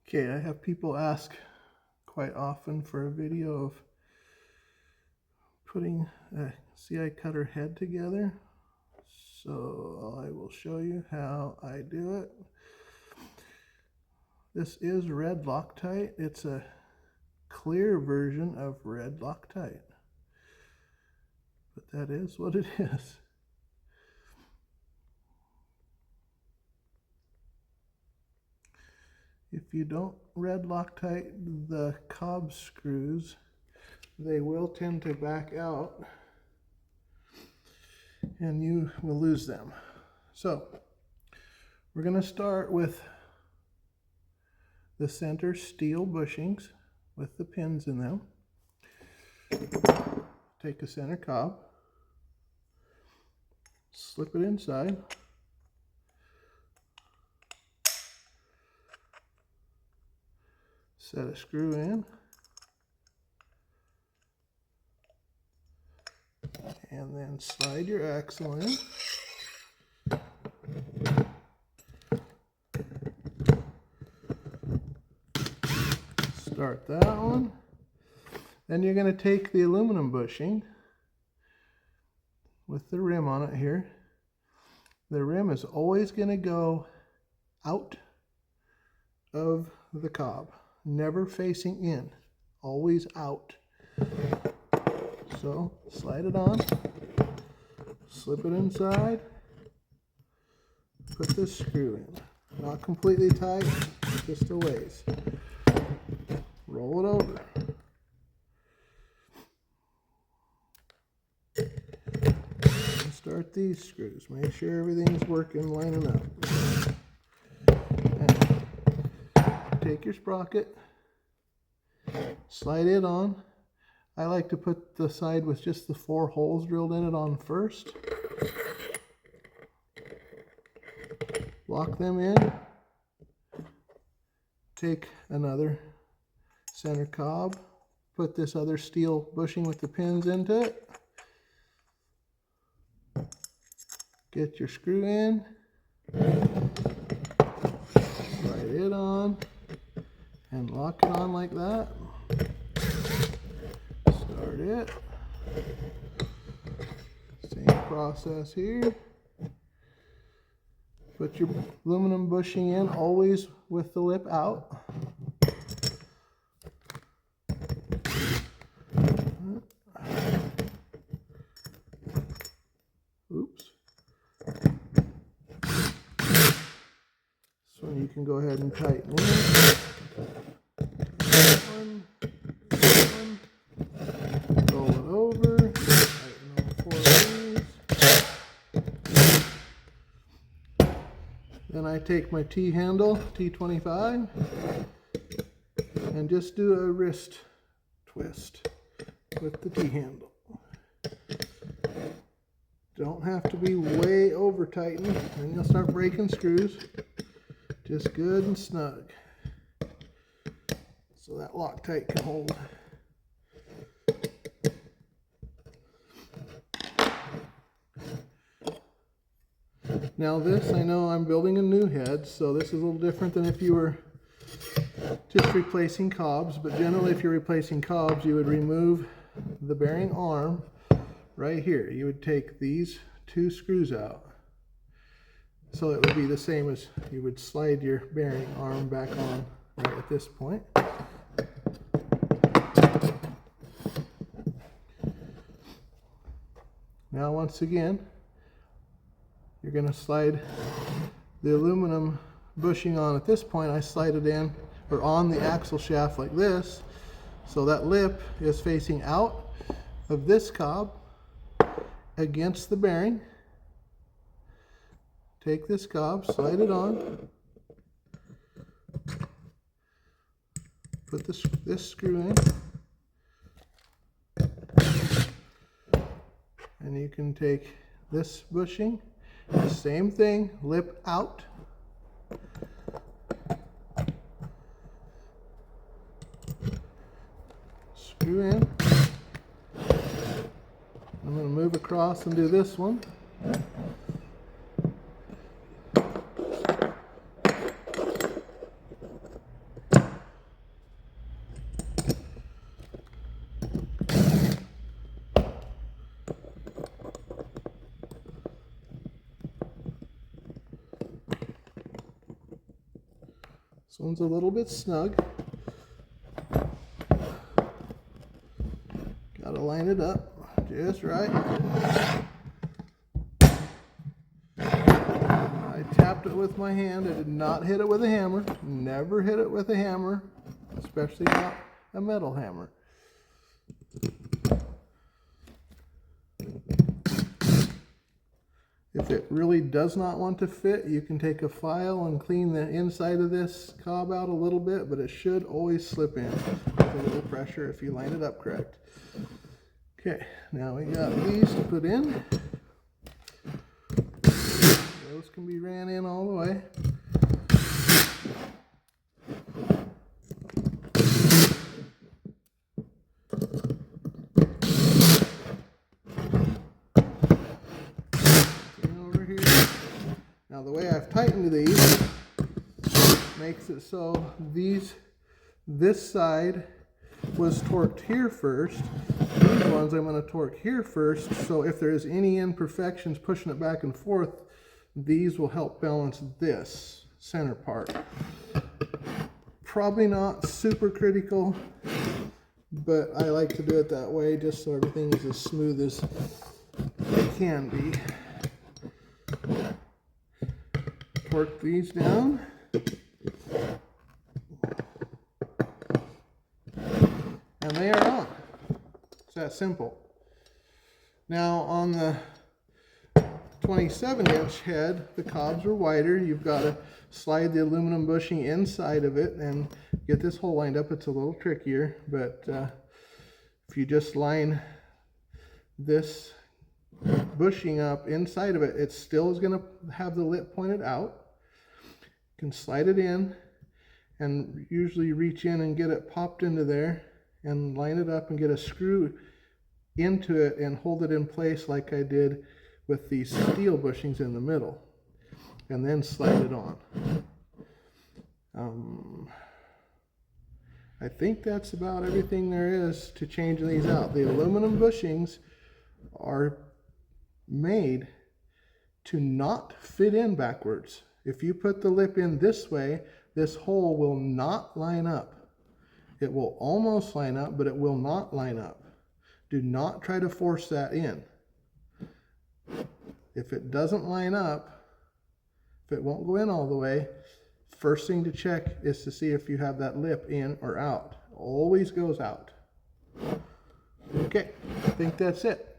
Okay, I have people ask quite often for a video of putting a CI cutter head together. So I will show you how I do it. This is red Loctite. It's a clear version of red Loctite, but that is what it is. If you don't red Loctite the cob screws, they will tend to back out and you will lose them. So we're going to start with the center steel bushings with the pins in them. Take a center cob, slip it inside, set a screw in, and then slide your axle in. Start that one. Then you're going to take the aluminum bushing with the rim on it here. The rim is always going to go out of the cob, never facing in, always out. So slide it on, slip it inside, put this screw in. Not completely tight, just a ways. Roll it over. And start these screws. Make sure everything's working, lining up. And take your sprocket, slide it on. I like to put the side with just the 4 holes drilled in it on first. Lock them in. Take another center cob, put this other steel bushing with the pins into it. Get your screw in. Slide it on and lock it on like that. Start it. Same process here. Put your aluminum bushing in, always with the lip out. Oops. This one you can go ahead and tighten in. Roll it over. Tighten all 4 of these. Then I take my T-handle, T25, and just do a wrist twist with the T-handle. Don't have to be way over tightened, then you'll start breaking screws. Just good and snug, so that Loctite can hold. Now this, I know I'm building a new head, so this is a little different than if you were just replacing cobs, but generally if you're replacing cobs, you would remove the bearing arm right here. You would take these 2 screws out. So it would be the same as you would slide your bearing arm back on right at this point. Now once again, you're going to slide the aluminum bushing on. At this point I slide it in or on the axle shaft like this, so that lip is facing out of this cob against the bearing. Take this cob, slide it on, put this screw in, and you can take this bushing, the same thing, lip out, screw in. I'm going to move across and do this one. This one's a little bit snug. Gotta line it up just right. I tapped it with my hand. I did not hit it with a hammer. Never hit it with a hammer, especially not a metal hammer. If it really does not want to fit, you can take a file and clean the inside of this cob out a little bit, but it should always slip in with a little pressure if you line it up correct. Okay, now we got these to put in. Those can be ran in all the way. Now the way I've tightened these makes it so this side was torqued here first. These ones I'm going to torque here first, so if there's any imperfections pushing it back and forth, these will help balance this center part. Probably not super critical, but I like to do it that way just so everything is as smooth as it can be. Torque these down. And they are on. It's that simple. Now on the 27-inch head, the cobs are wider. You've got to slide the aluminum bushing inside of it and get this hole lined up. It's a little trickier, but if you just line this bushing up inside of it, it still is going to have the lip pointed out. You can slide it in and usually reach in and get it popped into there and line it up and get a screw into it and hold it in place like I did with these steel bushings in the middle, and then slide it on. I think that's about everything there is to changing these out. The aluminum bushings are made to not fit in backwards. If you put the lip in this way, this hole will not line up. It will almost line up, but it will not line up. Do not try to force that in. If it doesn't line up, if it won't go in all the way, first thing to check is to see if you have that lip in or out. Always goes out. Okay, I think that's it.